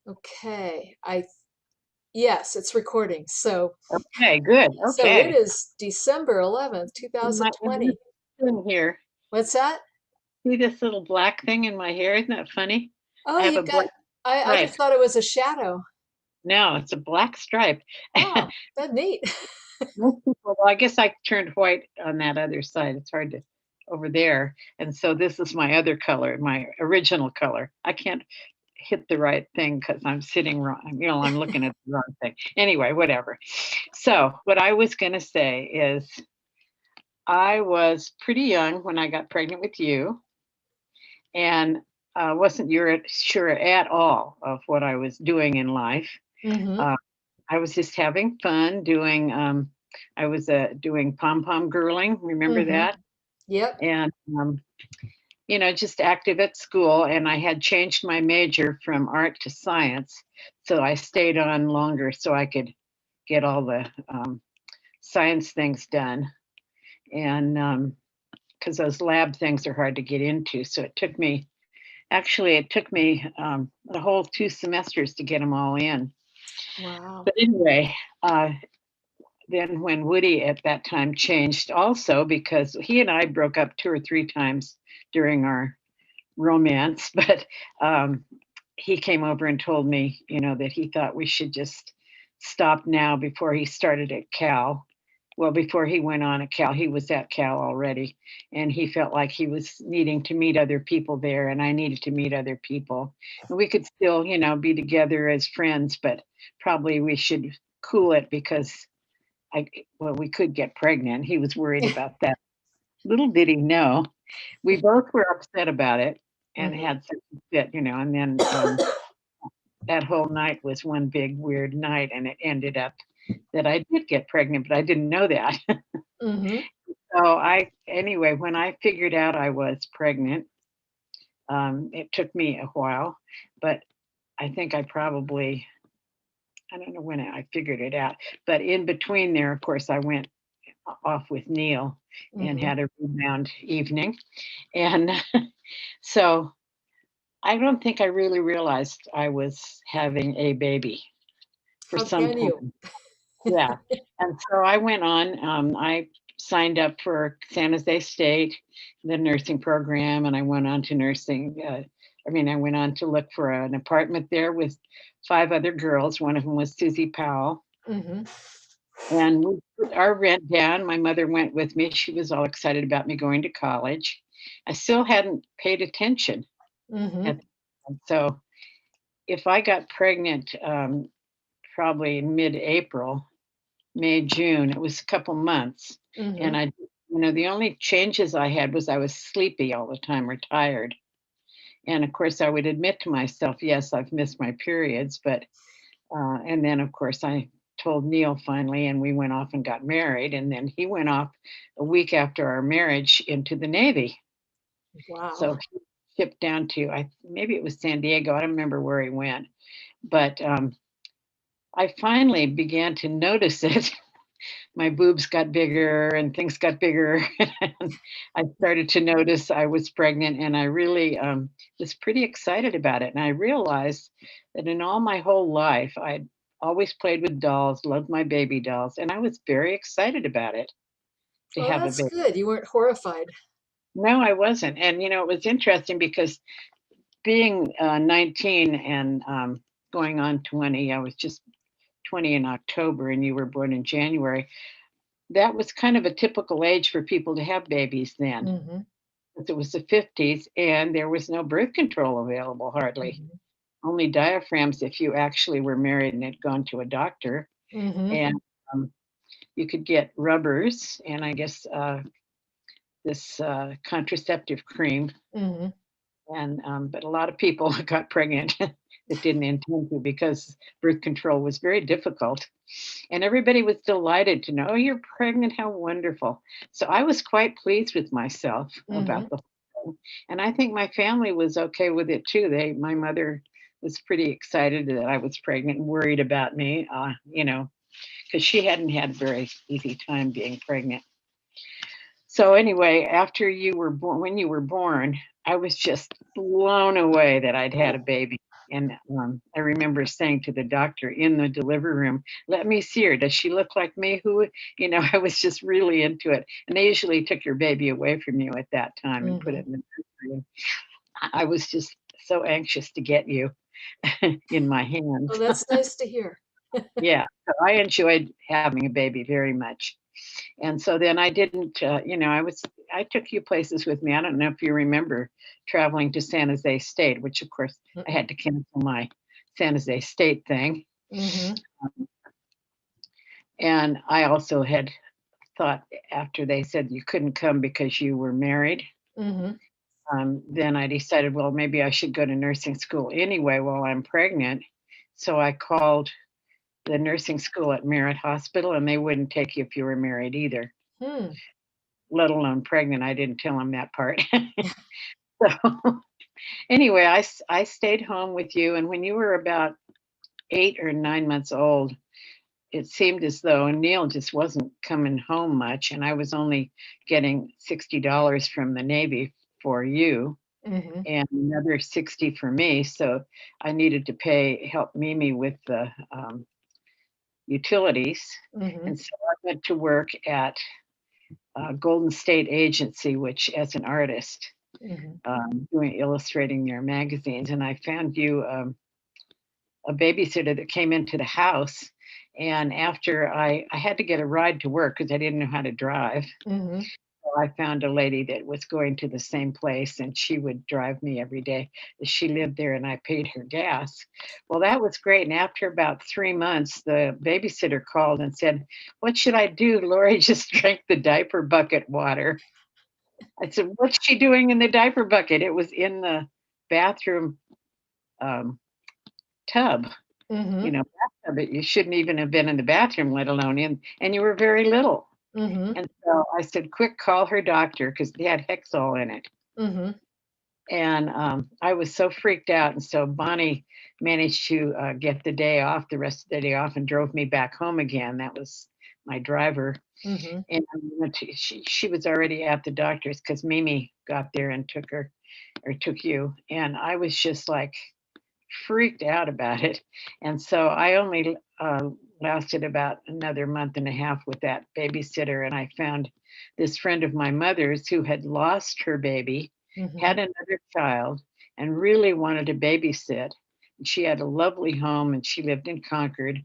Okay. Yes, it's recording. So Okay, good. so it Okay. is December 11th, In this 2020. thing here, What's that? see this little black thing in my hair? Isn't that funny? Oh, I have a you've got black I stripe. just thought it was a shadow. No, it's a black stripe. Oh, that's neat. Most people, well, I guess I turned white on that other side. It's hard to over there. And so this is my other color, my original color. I can't hit the right thing because I'm sitting wrong. I'm looking at the wrong thing. Anyway, whatever. So what I was going to say is I was pretty young when I got pregnant with you, and wasn't sure at all of what I was doing in life. Mm-hmm. Uh, I was just having fun doing. I was doing pom pom girling. Remember Mm-hmm. that? Yep. And just active at school. And I had changed my major from art to science, so I stayed on longer so I could get all the science things done. And because those lab things are hard to get into, so it took me the whole 2 semesters to get them all in. Wow. But anyway, then when Woody at that time changed also, because he and I broke up 2 or 3 times during our romance, but um, he came over and told me, that he thought we should just stop now before he started at Cal. Well, before he went on at Cal, he was at Cal already, and he felt like he was needing to meet other people there, and I needed to meet other people. And we could still, be together as friends, but probably we should cool it because we could get pregnant. He was worried about that. Little did he know, we both were upset about it and Mm-hmm. had such a fit, and then that whole night was one big weird night, and it ended up that I did get pregnant, but I didn't know that. Mm-hmm. So anyway, when I figured out I was pregnant, it took me a while, but I think I don't know when I figured it out, but in between there, of course, I went off with Neil and Mm-hmm. had a rebound evening. And so I don't think I really realized I was having a baby for How some can you? time. Yeah. And so I went on, I signed up for San Jose State, the nursing program, and I went on to nursing. I went on to look for an apartment there with 5 other girls. One of them was Susie Powell. Mm-hmm. And we put our rent down. My mother went with me. She was all excited about me going to college. I still hadn't paid attention Mm-hmm. at the time. So if I got pregnant probably in mid-April, May, June, it was a couple months. Mm-hmm. And the only changes I had was I was sleepy all the time or tired. And of course, I would admit to myself, yes, I've missed my periods. And then, of course, I told Neil finally, and we went off and got married. And then he went off a week after our marriage into the Navy. Wow. So he shipped down to, maybe it was San Diego. I don't remember where he went. But I finally began to notice it. My boobs got bigger and things got bigger. And I started to notice I was pregnant, and I really was pretty excited about it. And I realized that in all my whole life, I'd always played with dolls, loved my baby dolls, and I was very excited about it to Well, have a that's baby. good. You weren't horrified. No, I wasn't. And, it was interesting because being 19 and going on 20, I was just 20 in October, and you were born in January. That was kind of a typical age for people to have babies then. Mm-hmm. It was the 50s, and there was no birth control available hardly. Mm-hmm. Only diaphragms if you actually were married and had gone to a doctor. Mm-hmm. And um, you could get rubbers and I guess this contraceptive cream. Mm-hmm. And but a lot of people got pregnant that didn't intend to because birth control was very difficult. And everybody was delighted to know, oh, you're pregnant. How wonderful. So I was quite pleased with myself Mm-hmm. about the whole thing. And I think my family was okay with it too. My mother was pretty excited that I was pregnant and worried about me, because she hadn't had a very easy time being pregnant. So anyway, when you were born, I was just blown away that I'd had a baby. And I remember saying to the doctor in the delivery room, "Let me see her. Does she look like me?" I was just really into it. And they usually took your baby away from you at that time and put Mhm. it in the nursery. And I was just so anxious to get you in my Oh, hands. that's nice to hear. Yeah, so I enjoyed having a baby very much. And so then I didn't, I took you places with me. I don't know if you remember traveling to San Jose State, which of course I Mm-mm. had to cancel my San Jose State thing. Mhm. And I also had thought after they said you couldn't come because you were married, Mhm. then I decided, well, maybe I should go to nursing school anyway while I'm pregnant. So I called the nursing school at Merritt Hospital, and they wouldn't take you if you were married either, Hmm. let alone pregnant. I didn't tell them that part. So anyway, I stayed home with you, and when you were about 8 or 9 months old, it seemed as though Neil just wasn't coming home much, and I was only getting $60 from the Navy for you Mhm. and another 60 for me. So I needed to help Mimi with the utilities. Mhm. And so I went to work at Golden State Agency, which as an artist, Mhm. doing illustrating their magazines, and I found you a babysitter that came into the house. And after I had to get a ride to work because I didn't know how to drive. Mhm. So I found a lady that was going to the same place and she would drive me every day. She lived there and I paid her gas. Well, that was great. And after about 3 months, the babysitter called and said, "What should I do? Lori just drank the diaper bucket water." I said, "What's she doing in the diaper bucket?" It was in the bathroom um, tub, Mhm. bathtub. You shouldn't even have been in the bathroom, let alone in, and you were very little. Mhm. And so I said, "Quick, call her doctor," because they had Hexol in it. Mhm. And I was so freaked out. And so Bonnie managed to get the day off, the rest of the day off, and drove me back home again. That was my driver. Mhm. And she was already at the doctor's because Mimi got there and took her or took you. And I was just like freaked out about it. And so I only lasted about another month and a half with that babysitter. And I found this friend of my mother's who had lost her baby, had Mhm. another child, and really wanted to babysit. And she had a lovely home and she lived in Concord.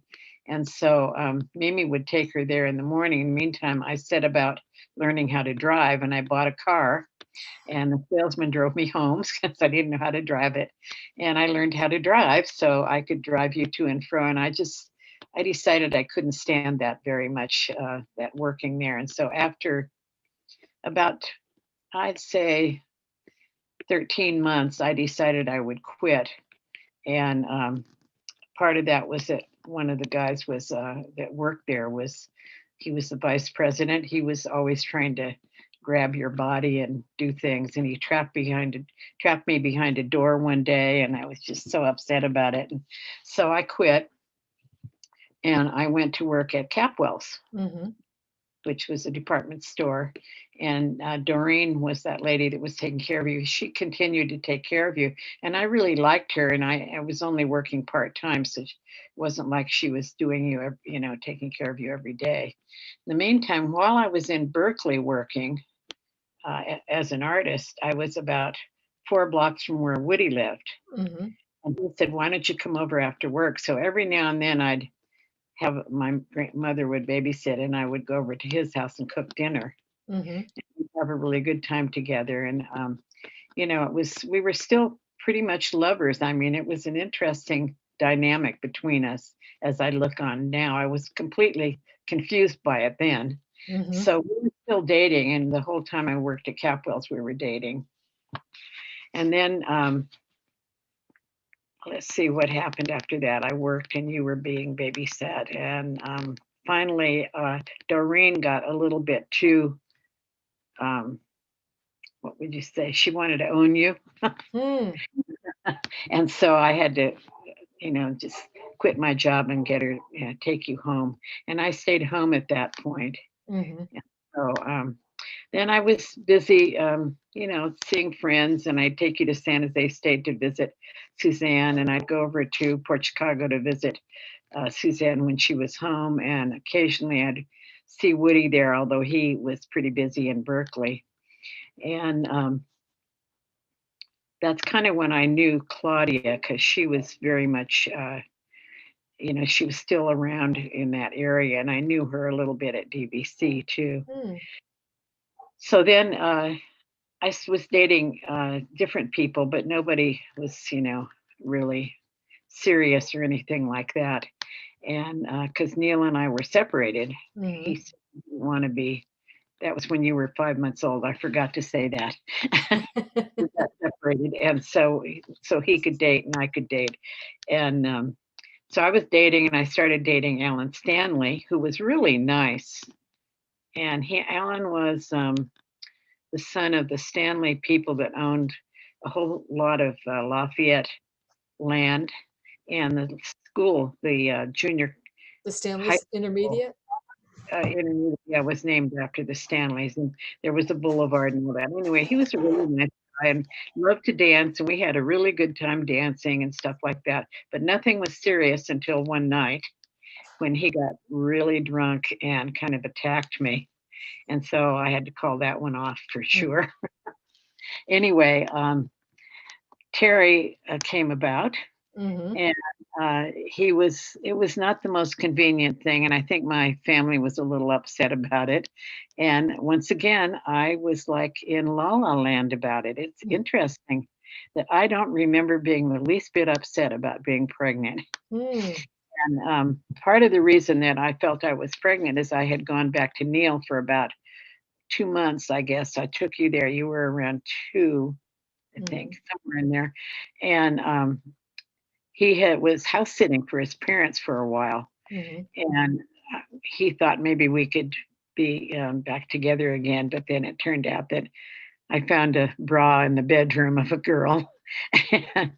And so Mimi would take her there in the morning. In the meantime, I set about learning how to drive and I bought a car and the salesman drove me home because I didn't know how to drive it. And I learned how to drive so I could drive you to and fro. And I decided I couldn't stand that very much, that working there. And so after about, I'd say 13 months, I decided I would quit. And part of that was that one of the guys was that worked there was he was the vice president. He was always trying to grab your body and do things, and he trapped me behind a door one day, and I was just so upset about it. And so I quit, and I went to work at Capwell's, Mhm. which was a department store. And Doreen was that lady that was taking care of you. She continued to take care of you. And I really liked her. And I was only working part time. So it wasn't like she was doing you, taking care of you every day. In the meantime, while I was in Berkeley working as an artist, I was about 4 blocks from where Woody lived. Mhm. And he said, "Why don't you come over after work?" So every now and then I'd have my grandmother would babysit and I would go over to his house and cook dinner. Mhm. We'd have a really good time together. And, we were still pretty much lovers. I mean, it was an interesting dynamic between us as I look on now. I was completely confused by it then. Mhm. So we were still dating. And the whole time I worked at Capwell's, we were dating. And then let's see what happened after that. I worked and you were being babysat. And finally, Doreen got a little bit too, um, what would you say? She wanted to own you. Hmm. And so I had to, just quit my job and get her, take you home. And I stayed home at that point. Mhm. So then I was busy, seeing friends, and I'd take you to San Jose State to visit Suzanne, and I'd go over to Port Chicago to visit Suzanne when she was home, and occasionally I'd see Woody there, although he was pretty busy in Berkeley. And that's kind of when I knew Claudia because she was very much, she was still around in that area, and I knew her a little bit at DVC too. Mm. So then was dating different people, but nobody was, really serious or anything like that. And because Neil and I were separated, he Mhm. said he didn't want to be. That was when you were 5 months old. I forgot to say that. We got separated, and so he could date and I could date, and so I was dating, and I started dating Alan Stanley, who was really nice. And Alan was the son of the Stanley people that owned a whole lot of Lafayette land, and the school, the junior The high Stanley's school, Intermediate? intermediate, yeah, was named after the Stanleys, and there was a boulevard and all that. Anyway, he was a really nice guy and loved to dance, and we had a really good time dancing and stuff like that. But nothing was serious until one night when he got really drunk and kind of attacked me. And so I had to call that one off for Mm. sure. Anyway, Terry came about, Mhm. and it was not the most convenient thing. And I think my family was a little upset about it. And once again, I was like in la la land about it. It's Mm. interesting that I don't remember being the least bit upset about being pregnant. Mm. And part of the reason that I felt I was pregnant is I had gone back to Neil for about 2 months, I guess. I took you there. You were around two, I think, Mhm. somewhere in there. And was house sitting for his parents for a while, Mhm. and he thought maybe we could be back together again. But then it turned out that I found a bra in the bedroom of a girl, and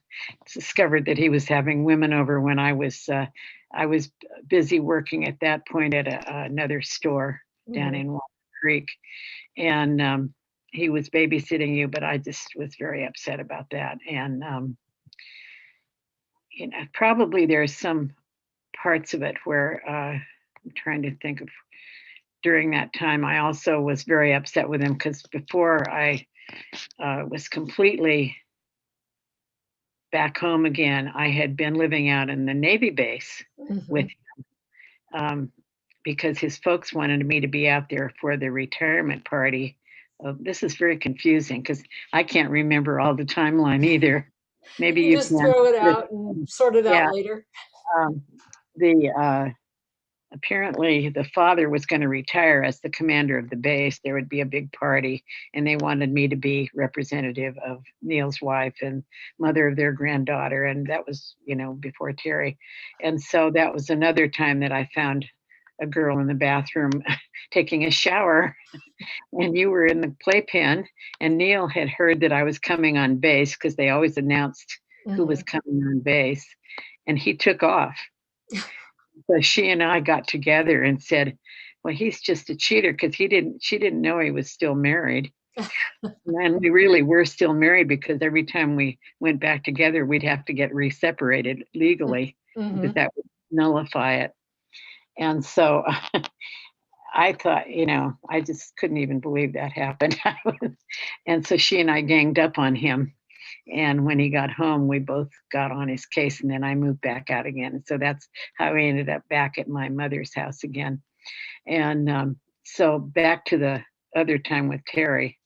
discovered that he was having women over when I was busy working at that point at another store down Mhm. in Walnut Creek, and he was babysitting you. But I just was very upset about that, and probably there's some parts of it where I'm trying to think of during that time. I also was very upset with him because before I was completely back home again, I had been living out in the Navy base with Mhm. um, because his folks wanted me to be out there for the retirement party. This is very confusing because I can't remember all the timeline either. You Maybe can you just can. throw it out and sort it Yeah, out later. um, the apparently the father was going to retire as the commander of the base. There would be a big party, and they wanted me to be representative of Neil's wife and mother of their granddaughter. And that was, before Terry. And so that was another time that I found a girl in the bathroom taking a shower, and you were in the playpen, and Neil had heard that I was coming on base because they always announced who was Mhm. coming on base, and he took off. So she and I got together and said, "Well, he's just a cheater because she didn't know he was still married." And we really were still married because every time we went back together, we'd have to get re-separated legally because Mhm. that would nullify it. And so I thought, I just couldn't even believe that happened. And so she and I ganged up on him. And when he got home, we both got on his case, and then I moved back out again. And so that's how we ended up back at my mother's house again. And so back to the other time with Terry,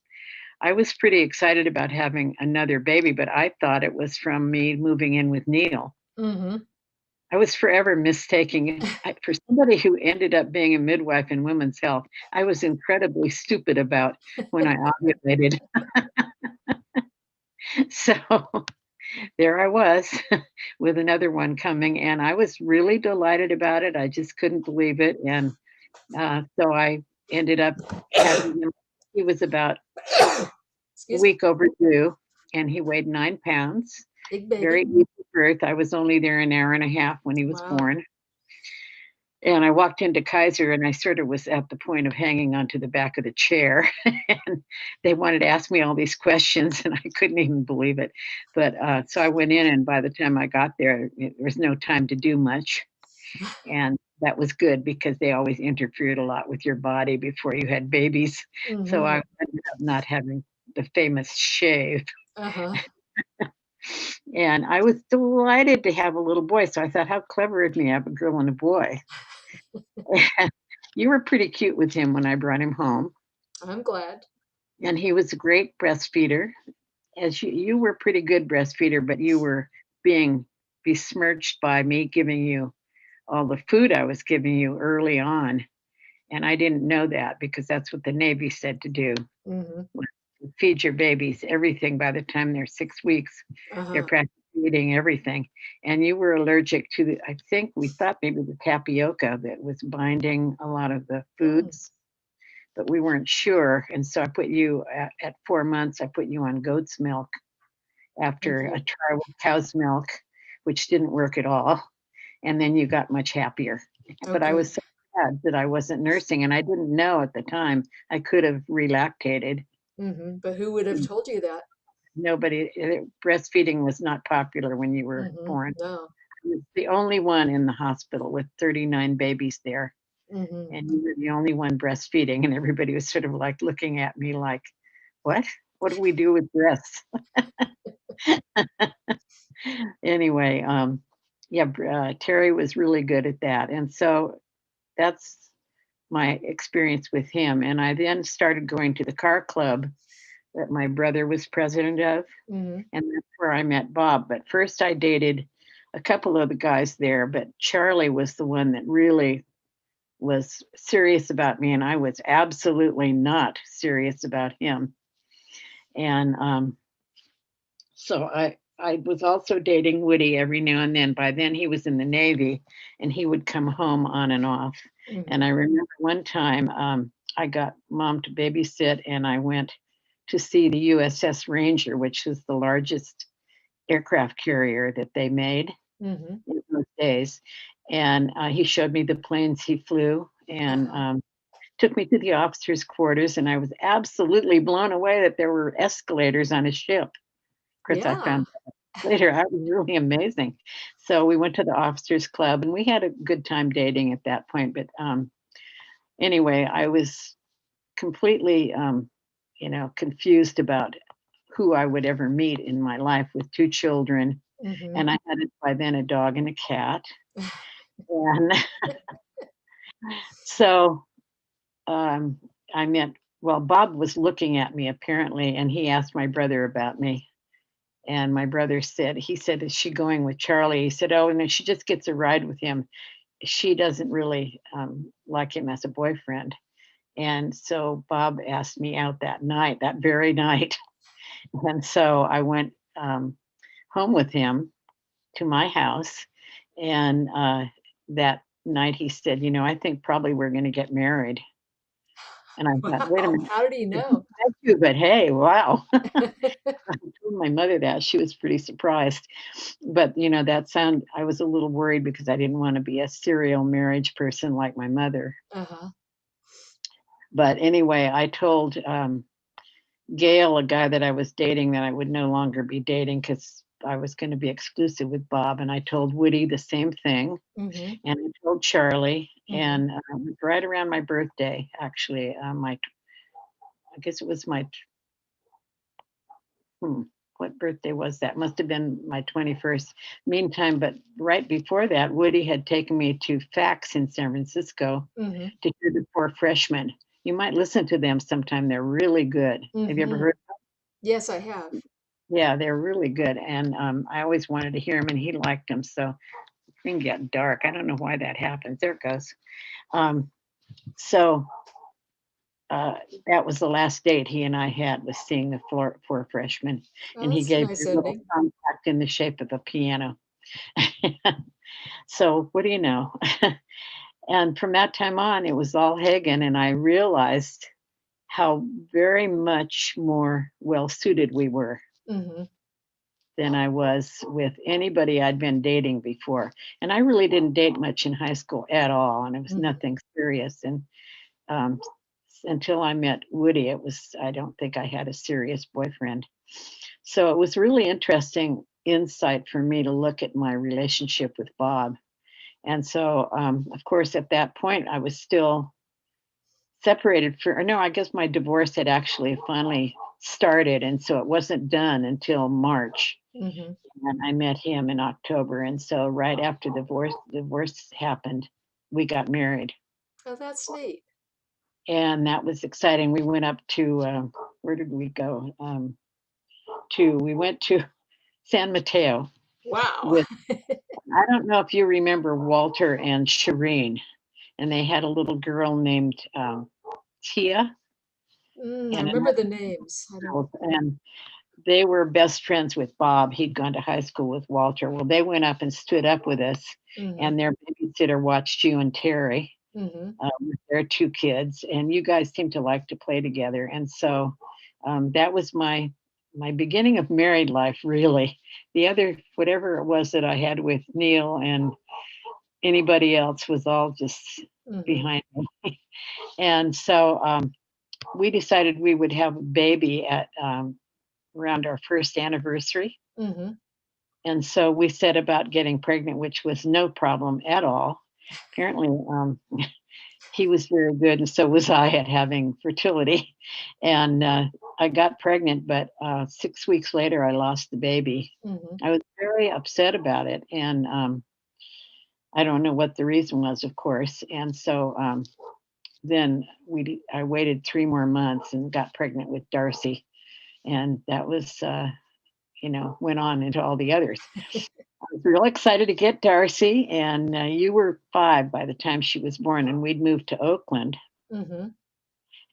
I was pretty excited about having another baby, but I thought it was from me moving in with Neil. Mhm. I was forever mistaking it. For somebody who ended up being a midwife in women's health, I was incredibly stupid about when I ovulated. So there I was with another one coming, and I was really delighted about it. I just couldn't believe it, and so I ended up having him. He was about a Excuse me. week overdue, and he weighed 9 pounds. Big Very baby. easy birth. I was only there an hour and a half when he was Wow. born, And I walked into Kaiser and I sort of was at the point of hanging onto the back of the chair. And they wanted to ask me all these questions and I couldn't even believe it. But so I went in, and by the time I got there, there was no time to do much. And that was good because they always interfered a lot with your body before you had babies. So Mhm. I ended up not having the famous shave. Uh-huh. And I was delighted to have a little boy. So I thought, how clever of me, I have a girl and a boy. You were pretty cute with him when I brought him home, I'm glad. and he was a great breastfeeder. As you were a pretty good breastfeeder, but you were being besmirched by me giving you all the food I was giving you early on, and I didn't know that because that's what the Navy said to do. Mhm. Feed your babies everything by the time they're 6 weeks. They're Uh-huh. practically eating everything, and you were allergic to the, I think we thought maybe the tapioca that was binding a lot of the Mm. foods, but we weren't sure. And so I put you at 4 months, I put you on goat's milk after a Mhm. try with cow's milk, which didn't work at all. And then you got much happier. But I Okay. was so sad that I wasn't nursing, and I didn't know at the time I could have relactated. Mhm. But who would have told you that? Nobody, breastfeeding was not popular when you were Mhm. born. No. I was the only one in the hospital with 39 babies there, Mhm. and you were the only one breastfeeding, and everybody was sort of like looking at me like, "What? What do we do with breasts?" Anyway, yeah, Terry was really good at that, and so that's my experience with him. And I then started going to the car club that my brother was president of, Mhm. and that's where I met Bob. But first, I dated a couple of the guys there, but Charlie was the one that really was serious about me, and I was absolutely not serious about him. And so I was also dating Woody every now and then. By then he was in the Navy, and he would come home on and off. And Mhm. I remember one time I got mom to babysit, and I went to see the USS Ranger, which was the largest aircraft carrier that they made Mhm. in those days. And he showed me the planes he flew, and Uh-huh. took me to the officers' quarters. And I was absolutely blown away that there were escalators on his ship. Of course, I Yeah. found later that was really amazing. So we went to the officers club, and we had a good time dating at that point. But anyway, I was completely, confused about who I would ever meet in my life with two children. Mhm. And I had by then a dog and a cat. And so um, I met, well, Bob was looking at me apparently, and he asked my brother about me. And my brother said, he said, "Is she going with Charlie?" He said, "Oh, and then she just gets a ride with him. She doesn't really like him as a boyfriend." And so Bob asked me out that night, that very night. And so I went home with him to my house. And that night he said, "I think probably we're going to get married." And I thought, wait a Wow. minute. How did he know? Thank you, but hey, wow. I told my mother that. She was pretty surprised. But, that sound I was a little worried because I didn't wanna be a serial marriage person like my mother. Uh-huh. But anyway, I told, Gail, a guy that I was dating, that I would no longer be dating because I was gonna be exclusive with Bob, and I told Woody the same thing, Mhm. and I told Charlie, Mhm. and, it was right around my birthday, actually, I guess it was my Hmm, what birthday was that? Must have been my 21st. Meantime, but right before that, Woody had taken me to FAX in San Francisco Mhm. to hear the 4 Freshmen. You might listen to them sometime, they're really good. Have you ever Mhm. heard? Yes, I have. Yeah, they're really good, and, I always wanted to hear them, and he liked them. So thing get dark. I don't know why that happens. There it goes. Um, so, uh, that was the last date he and I had, was seeing the 4 Freshmen, Oh, and he that's a gave me nice a little ending. compact in the shape of a piano. So what do you know? And from that time on, it was all Hagen, and I realized how very much more well suited we were. Mhm. than I was with anybody I'd been dating before. And I really didn't date much in high school at all, and it was Mhm. nothing serious. And um, until I met Woody, I don't think I had a serious boyfriend. So it was really interesting insight for me to look at my relationship with Bob. And so, of course, at that point, I was still separated for, no, I guess my divorce had actually finally started. And so it wasn't done until March. Mhm. And I met him in October. And so right after divorce happened, we got married. Oh, that's neat. And that was exciting. We went up to, where did we go? We went to San Mateo Wow. with, I don't know if you remember Walter and Shireen, and they had a little girl named Tia I and remember the another names. I don't. girl, and they were best friends with Bob. He'd gone to high school with Walter. Well, they went up and stood up with us, Mhm. and their babysitter watched you and Terry Mhm. with their two kids, and you guys seemed to like to play together. And so that was my beginning of married life, really. The other, whatever it was that I had with Neil and anybody else, was all just Mhm. behind me. And so we decided we would have a baby at around our first anniversary. Mhm. And so we set about getting pregnant, which was no problem at all. Apparently, he was very good, and so was I at having fertility. And I got pregnant, but 6 weeks later, I lost the baby. Mhm. I was very upset about it, and I don't know what the reason was, of course. And so then I waited 3 more months and got pregnant with Darcy, and that was went on into all the others. I was real excited to get Darcy, and you were 5 by the time she was born, and we'd moved to Oakland, Mhm.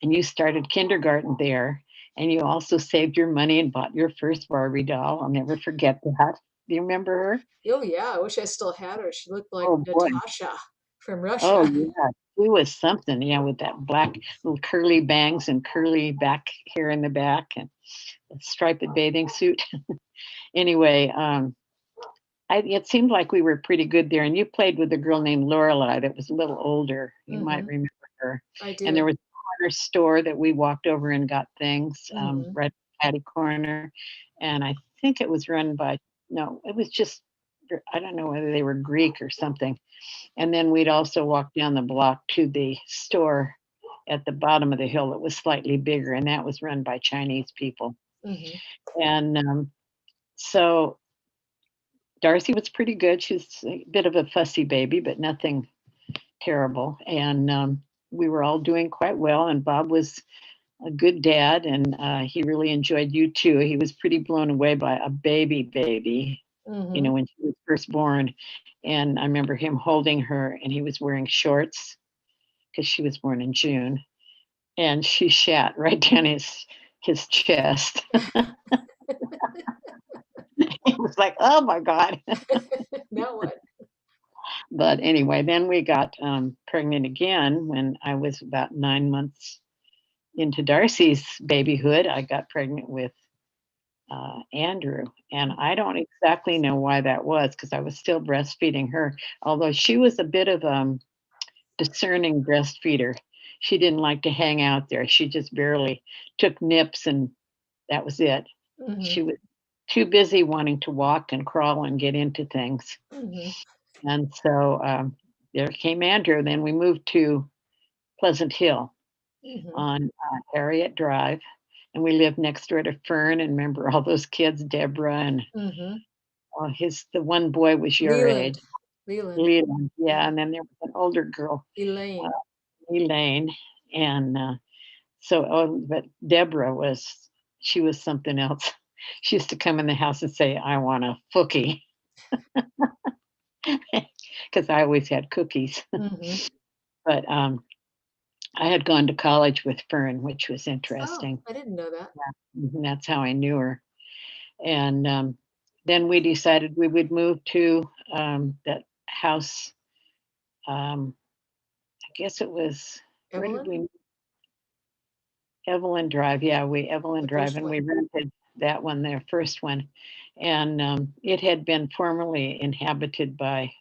and you started kindergarten there, and you also saved your money and bought your first Barbie doll. I'll never forget that. Do you remember her? Oh, yeah, I wish I still had her. She looked like Oh boy. Natasha from Oh Russia. yeah. She was something, yeah, with that black little curly bangs and curly back hair in the back and a striped bathing suit. Anyway, it seemed like we were pretty good there, and you played with a girl named Lorelei that was a little older. You might Mhm. remember her. I And there do. was a corner store that we walked over and got things, Mhm. right patty corner, and I think it was run by, no, it was just, I don't know whether they were Greek or something. And then we'd also walk down the block to the store at the bottom of the hill that was slightly bigger, and that was run by Chinese people. Mhm. And so Darcy was pretty good. She's a bit of a fussy baby, but nothing terrible. And we were all doing quite well. And Bob was a good dad, and he really enjoyed you too. He was pretty blown away by a baby, Mhm. when she was first born. And I remember him holding her, and he was wearing shorts because she was born in June, and she shat right down his chest. It was like, oh my God. Now what? But anyway, then we got pregnant again when I was about 9 months into Darcy's babyhood. I got pregnant with Andrew. And I don't exactly know why that was because I was still breastfeeding her, although she was a bit of discerning breastfeeder. She didn't like to hang out there. She just barely took nips and that was it. Mhm. She was too busy wanting to walk and crawl and get into things. Mhm. And so there came Andrew. Then we moved to Pleasant Hill Mhm. on Harriet Drive. And we lived next door to Fern. And remember all those kids, Deborah and Mhm. the one boy was your age, Leland. Leland. Leland. Yeah. Mhm. And then there was an older girl, Elaine. uh, Elaine. And but Deborah she was something else. She used to come in the house and say, I want a cookie. Because I always had cookies. Mhm. But I had gone to college with Fern, which was Oh, interesting. I didn't know that. And that's how I knew her. And then we decided we would move to that house. I guess it was, where did Evelyn? we, Evelyn Drive. Yeah, Evelyn The Drive, first and we one. rented that one, their first one. and it had been formerly inhabited by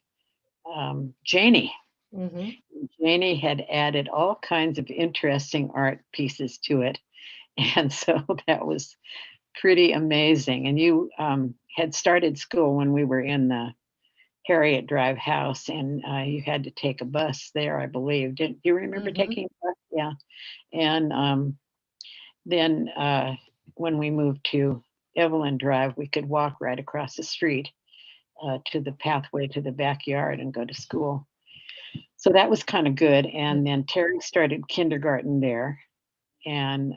Janie. Mhm. Janie had added all kinds of interesting art pieces to it. And so that was pretty amazing. And you had started school when we were in the Harriet Drive house, and you had to take a bus there, I believe. Did you remember Mhm. taking a bus? Yeah. And then when we moved to Evelyn Drive, we could walk right across the street to the pathway to the backyard and go to school. So that was kind of good. And then Terry started kindergarten there, and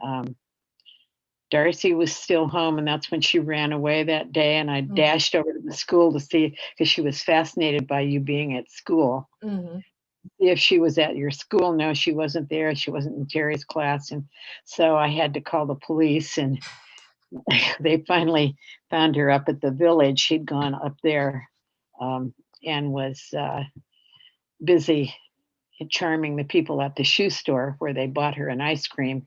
Darcy was still home, and that's when she ran away that day. And I Mhm. dashed over to the school to see because she was fascinated by you being at school. Mhm. If she was at your school, no, she wasn't there. She wasn't in Terry's class, and so I had to call the police, and they finally found her up at the village. She'd gone up there um, and was busy charming the people at the shoe store where they bought her an ice cream.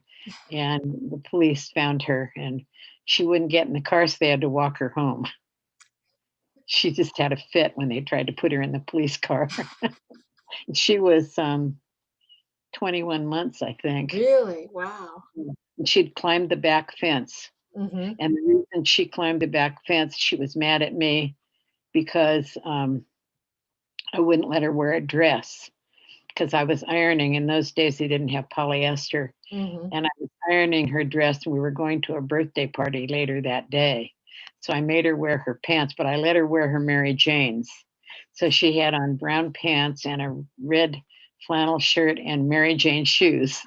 And the police found her, and she wouldn't get in the car, so they had to walk her home. She just had a fit when they tried to put her in the police car. She was 21 months, I think. Really? Wow. And she'd climbed the back fence. Mhm. And the reason she climbed the back fence, she was mad at me because I wouldn't let her wear a dress because I was ironing. In those days, they didn't have polyester. Mhm. And I was ironing her dress, and we were going to a birthday party later that day. So I made her wear her pants, but I let her wear her Mary Janes. So she had on brown pants and a red flannel shirt and Mary Jane shoes.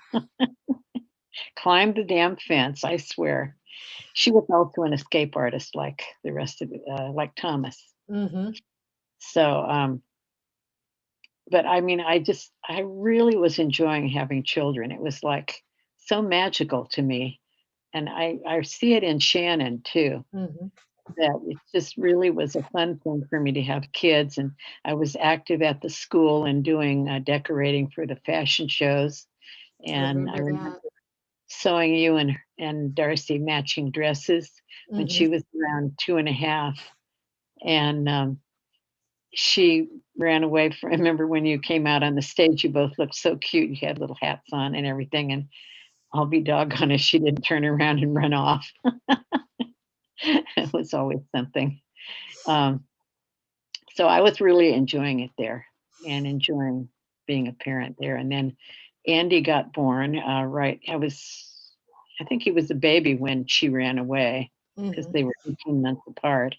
Climbed the damn fence, I swear. She was also an escape artist like the rest of like Thomas. Mhm. So, but I mean, I really was enjoying having children. It was like so magical to me. And I see it in Shannon too, Mhm. that it just really was a fun thing for me to have kids. And I was active at the school and doing decorating for the fashion shows. I And I remember remember that. sewing you and Darcy matching dresses when Mhm. she was around 2.5. And she ran away from, I remember when you came out on the stage, you both looked so cute. You had little hats on and everything. And I'll be doggone if she didn't turn around and run off. It was always something. Um, so I was really enjoying it there and enjoying being a parent there. And then Andy got born, right. I think he was a baby when she ran away because Mhm. they were 18 months apart.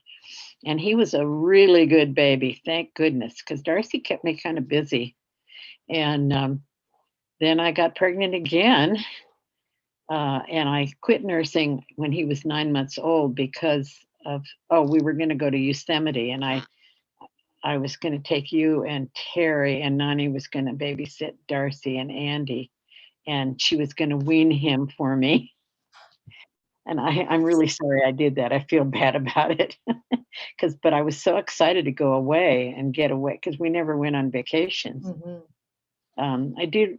And he was a really good baby, thank goodness, because Darcy kept me kind of busy. And then I got pregnant again, and I quit nursing when he was 9 months old because of, oh, we were going to go to Yosemite, and I was going to take you and Terry, and Nani was going to babysit Darcy and Andy, and she was going to wean him for me. And I'm really sorry I did that. I feel bad about it. But I was so excited to go away and get away because we never went on vacations. Mhm. I did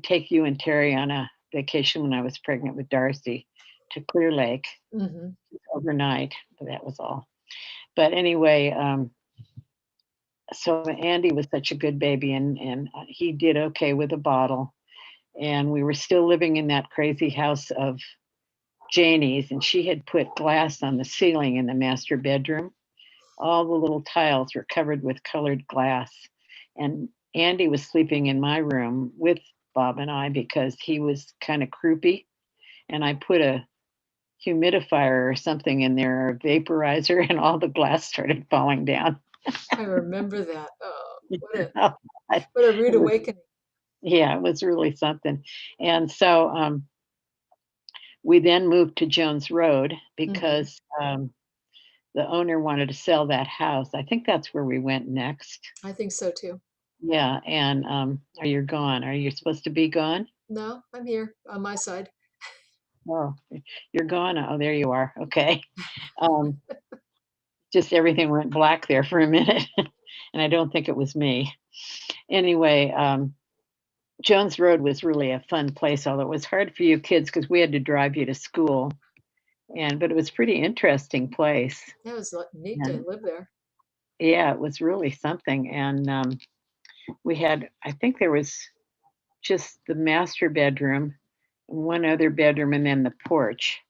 take you and Terry on a vacation when I was pregnant with Darcy to Clear Lake Mhm. overnight, but that was all. But anyway, so Andy was such a good baby, and he did okay with a bottle. And we were still living in that crazy house of Janie's, and she had put glass on the ceiling in the master bedroom. All the little tiles were covered with colored glass. And Andy was sleeping in my room with Bob and I because he was kind of croupy. And I put a humidifier or something in there, or a vaporizer, and all the glass started falling down. I remember that. Oh, it what a rude was, awakening. yeah, it was really something. And so we then moved to Jones Road Mhm. because the owner wanted to sell that house. I think that's where we went next. I think so too. Yeah, and, are you gone? Are you supposed to be gone? No, I'm here on my side. Oh, you're gone? Oh, there you are, okay. Um, just everything went black there for a minute, and I don't think it was me. Anyway, Jones Road was really a fun place, although it was hard for you kids because we had to drive you to school, but it was pretty interesting place. That was neat to And live there. yeah, it was really something. And we had, I think there was just the master bedroom, one other bedroom, and then the porch.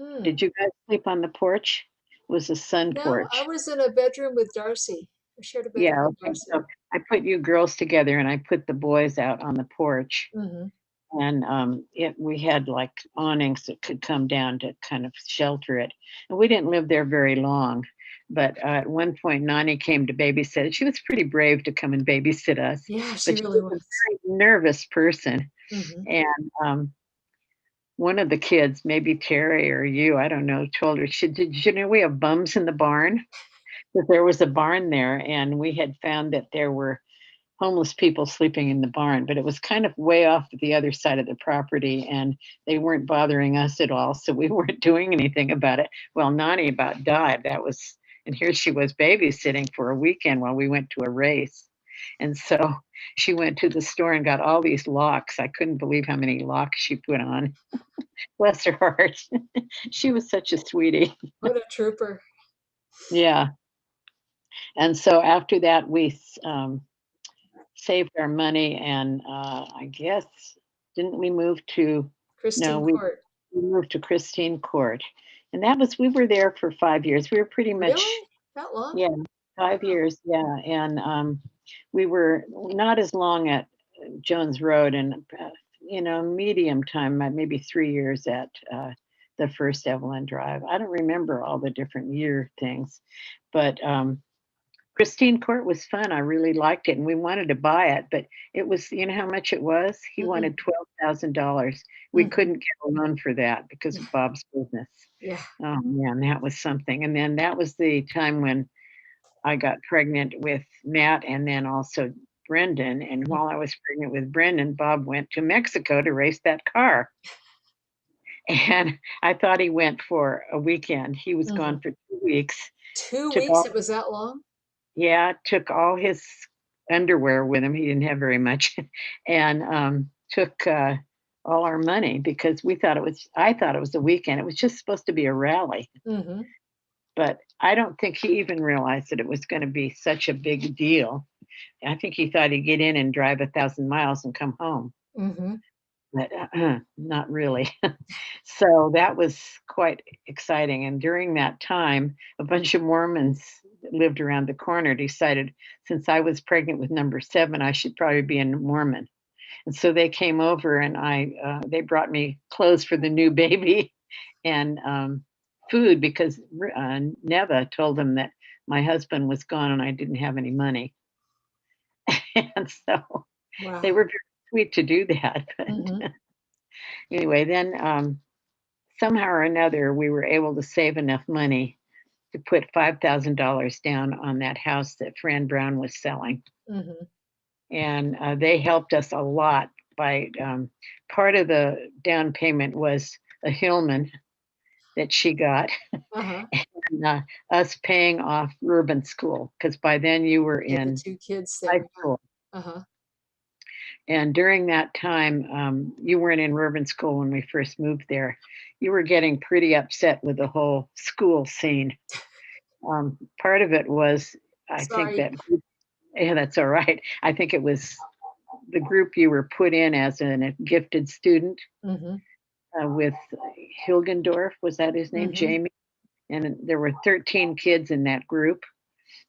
Hmm. Did you guys sleep on the porch? It was a sun No, I porch. was in a bedroom with Darcy. I shared a bedroom Yeah, with okay. Darcy. So I put you girls together and I put the boys out on the porch. Hmm. And we had like awnings that could come down to kind of shelter it. And we didn't live there very long. But at one point, Nani came to babysit. She was pretty brave to come and babysit us, Yeah, she but she really was a was. very nervous person. Hmm. And one of the kids, maybe Terry or you, I don't know, told her, did you know we have bums in the barn? Because there was a barn there, and we had found that there were homeless people sleeping in the barn, but it was kind of way off the other side of the property, and they weren't bothering us at all, so we weren't doing anything about it. Well, Nani about died. And here she was babysitting for a weekend while we went to a race. And so she went to the store and got all these locks. I couldn't believe how many locks she put on. Bless her heart. She was such a sweetie. What a trooper. Yeah. And so after that, saved our money, and I guess didn't we move to no, Christine we Court. moved to Christine Court. And we were there for 5 years. We were pretty much, Really? That long? yeah, 5 Wow. years, yeah. And we were not as long at Jones Road, and medium time, maybe 3 years at the First Evelyn Drive. I don't remember all the different year things, but Christine Court was fun. I really liked it, and we wanted to buy it, but it was, you know how much it was? He Mm-mm. wanted $12,000. We Hmm. couldn't get a loan for that because of Bob's business. Yeah. Oh man, that was something. And then that was the time when I got pregnant with Matt and then also Brendan. And while I was pregnant with Brendan, Bob went to Mexico to race that car. And I thought he went for a weekend. He was Hmm. gone for 2 weeks. Two Took weeks? all It was that long? Yeah, took all his underwear with him. He didn't have very much, and took all our money because I thought it was a weekend. It was just supposed to be a rally, Hmm. but I don't think he even realized that it was going to be such a big deal. I think he thought he'd get in and drive 1,000 miles and come home, Hmm. but not really. So that was quite exciting. And during that time, a bunch of Mormons that lived around the corner decided since I was pregnant with number 7, I should probably be a Mormon. And so they came over and they brought me clothes for the new baby and food because Neva told them that my husband was gone and I didn't have any money. And so they Wow. were very sweet to do that. Hmm. But anyway, then somehow or another, we were able to save enough money to put $5,000 down on that house that Fran Brown was selling. Hmm. And they helped us a lot by part of the down payment was a Hillman that she got, Uh-huh. and us paying off urban school because by then you were Yeah, the in two kids high there. school. Yeah. Uh-huh. And during that time, you weren't in urban school when we first moved there. You were getting pretty upset with the whole school scene. Part of it was, I think Sorry. that, yeah, that's all right. I think it was the group you were put in as a gifted student Hmm. with Hilgendorf, was that his name? Hmm. Jamie. And there were 13 kids in that group,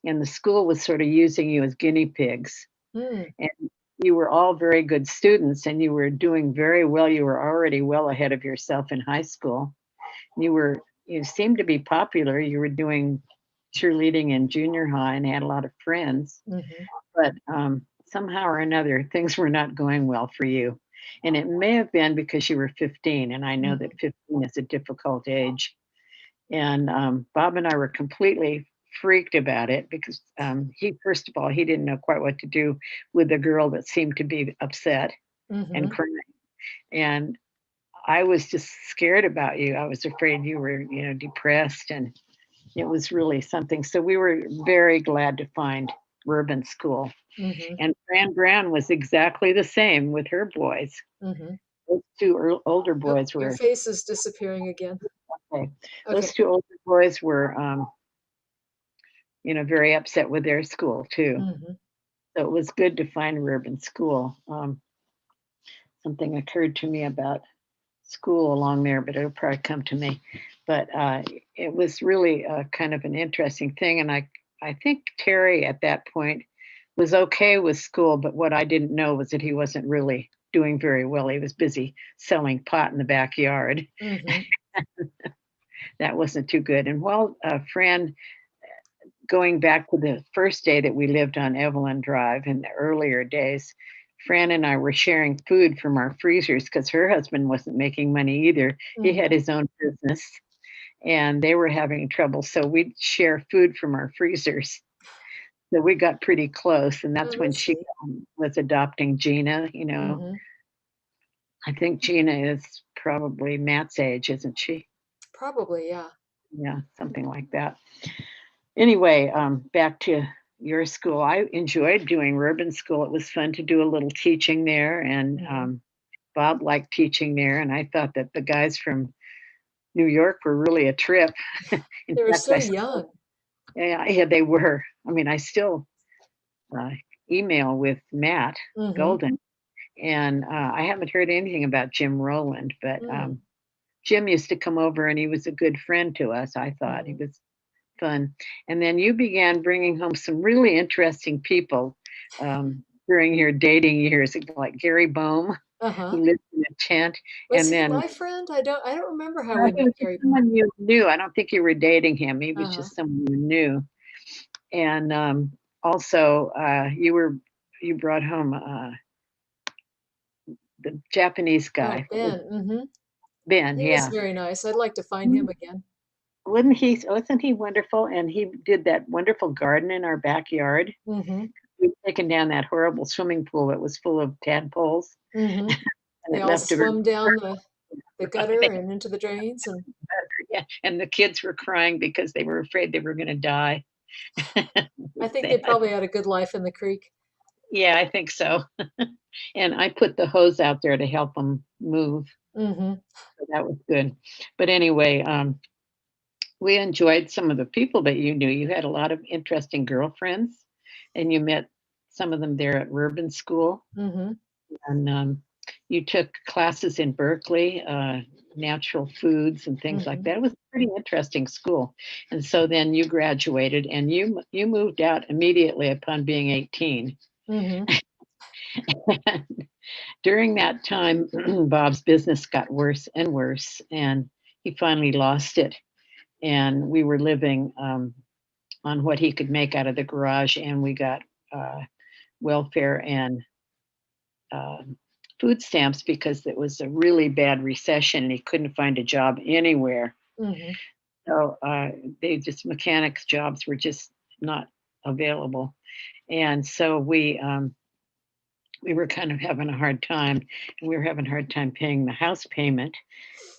and the school was sort of using you as guinea pigs. Mm. And you were all very good students, and you were doing very well. You were already well ahead of yourself in high school. You seemed to be popular. You were doing cheerleading in junior high and had a lot of friends, Hmm. but somehow or another, things were not going well for you. And it may have been because you were 15, and I know that Hmm. 15 is a difficult age. And Bob and I were completely freaked about it because first of all, he didn't know quite what to do with a girl that seemed to be upset and Hmm. crying. And I was just scared about you. I was afraid you were, depressed, and it was really something. So we were very glad to find Urban School. Hmm. And Fran Brown was exactly the same with her boys. Hmm. Those two older Oh, boys your were face is disappearing again. Okay. Okay. Those two older boys were, very upset with their school too. Mhm. So it was good to find a urban school. Something occurred to me about school along there, but it'll probably come to me. But it was really kind of an interesting thing, and I think Terry at that point was okay with school, but what I didn't know was that he wasn't really doing very well. He was busy selling pot in the backyard. Mhm. That wasn't too good. And while Fran, going back to the first day that we lived on Evelyn Drive in the earlier days, Fran and I were sharing food from our freezers because her husband wasn't making money either. He Mhm. had his own business and they were having trouble. So we'd share food from our freezers. So we got pretty close. And Oh, that's when that's she sweet. was adopting Gina. Mhm. I think Gina is probably Matt's age, isn't she? Probably, yeah. Yeah, something like that. Anyway, back to your school. I enjoyed doing urban school. It was fun to do a little teaching there, and Mhm. Bob liked teaching there. And I thought that the guys from New York were really a trip. In They were fact, so young. yeah, they were. I mean, I still uh, email with Matt Mhm. Golden, and I haven't heard anything about Jim Rowland, but Mm. Jim used to come over, and he was a good friend to us. I thought he Mhm. was fun. And then you began bringing home some really interesting people during your dating years, like Gary Bohm, Uh-huh. who lived in a tent. Was And he then my friend? I don't remember how no, we he met was just Gary Bond. someone you knew. I don't think you were dating him. He was Uh-huh. just someone you knew. And also, you brought home the Japanese Oh, guy. What was Ben. Mhm. Ben? He was Yeah. very nice. I'd like to find him again. Wasn't he wonderful? And he did that wonderful garden in our backyard. Mhm. We'd taken down that horrible swimming pool that was full of tadpoles, Mhm. and They it all left a very swum down the gutter right, and into the drains, and yeah, and the kids were crying because they were afraid they were gonna die. It I was think they sad. probably had a good life in the creek. Yeah, I think so. And I put the hose out there to help them move, Mhm. so that was good. But anyway, we enjoyed some of the people that you knew. You had a lot of interesting girlfriends, and you met some of them there at Urban School. Mhm. And you took classes in Berkeley, natural foods and things like Mhm. that. It was a pretty interesting school. And so then you graduated and you moved out immediately upon being 18. Mhm. And during that time, Bob's business got worse and worse, and he finally lost it. And we were living on what he could make out of the garage, and we got uh, welfare and um, food stamps because it was a really bad recession and he couldn't find a job anywhere. Mhm. So mechanics jobs were just not available. And so we were kind of having a hard time, and we were having a hard time paying the house payment.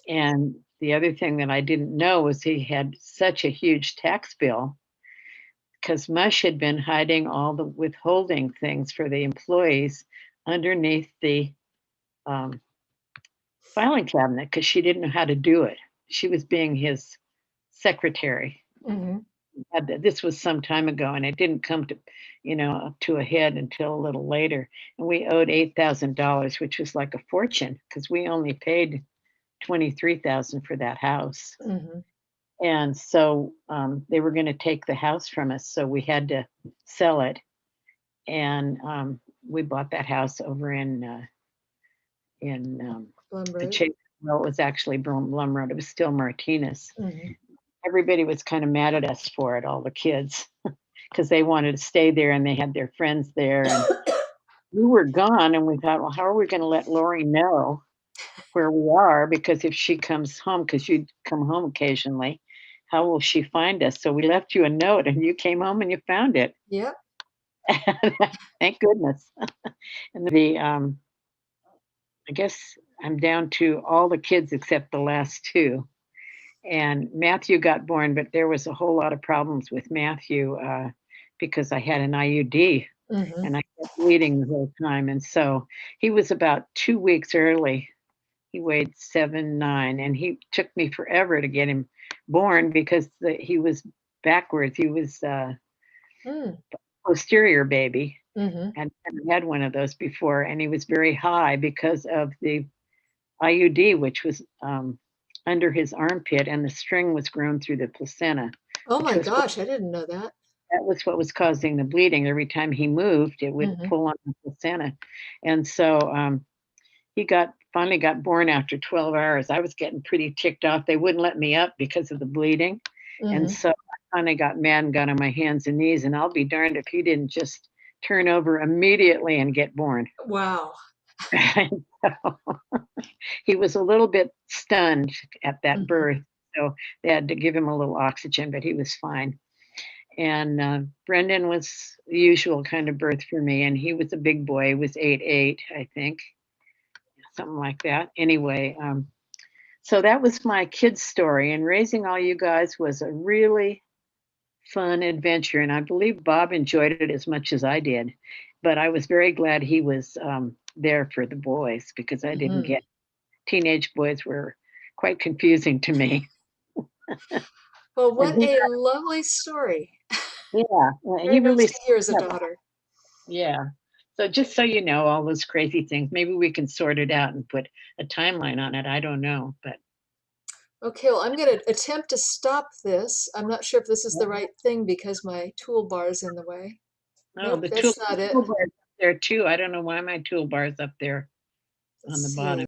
And the other thing that I didn't know was he had such a huge tax bill because Mush had been hiding all the withholding things for the employees underneath the um, filing cabinet because she didn't know how to do it. She was being his secretary. Mhm. This was some time ago, and it didn't come to a head until a little later. And we owed $8,000, which was like a fortune because we only paid 23,000 for that house. Mhm. And so they were going to take the house from us, so we had to sell it. And we bought that house over in Blum the Road. Chase. Well, it was actually Blum Road. It was still Martinez. Mhm. Everybody was kind of mad at us for it, all the kids, because they wanted to stay there and they had their friends there. And we were gone, and we thought, well, how are we going to let Lori know where we are? Because if she comes home, because you'd come home occasionally, how will she find us? So we left you a note, and you came home and you found it. Yep. Thank goodness. And I guess I'm down to all the kids except the last two. And Matthew got born, but there was a whole lot of problems with Matthew because I had an IUD Mhm. and I kept bleeding the whole time. And so he was about 2 weeks early. he weighed 7'9", and he took me forever to get him born because he was backwards. He was Mm. posterior baby. Hmm. I'd never had one of those before, and he was very high because of the IUD, which was under his armpit, and the string was grown through the placenta, Oh which my was gosh, I didn't know that. that was what was causing the bleeding. Every time he moved, it would Hmm. pull on the placenta, and so he finally got born after 12 hours. I was getting pretty ticked off. They wouldn't let me up because of the bleeding, and Hmm. so I finally got mad and got on my hands and knees. And I'll be darned if he didn't just turn over immediately and get born. Wow. And so he was a little bit stunned at that Hmm. birth, so they had to give him a little oxygen, but he was fine. And Brendan was the usual kind of birth for me, and he was a big boy. He was 8'8", I think, something like that. Anyway, so that was my kid's story, and raising all you guys was a really fun adventure, and I believe Bob enjoyed it as much as I did. But I was very glad he was there for the boys because I didn't Hmm. get teenage boys were quite confusing to me. Well, And what a lovely story. he Very nice really to hear as a stepped up. daughter. Yeah. So just so you know, all those crazy things, maybe we can sort it out and put a timeline on it. I don't know, but Okay, well, I'm going to attempt to stop this. I'm not sure if this is the right thing because my toolbar is in the way. no, Nope, that's not it. toolbar is up there too. I don't know why my toolbar is up there on Let's the see. bottom.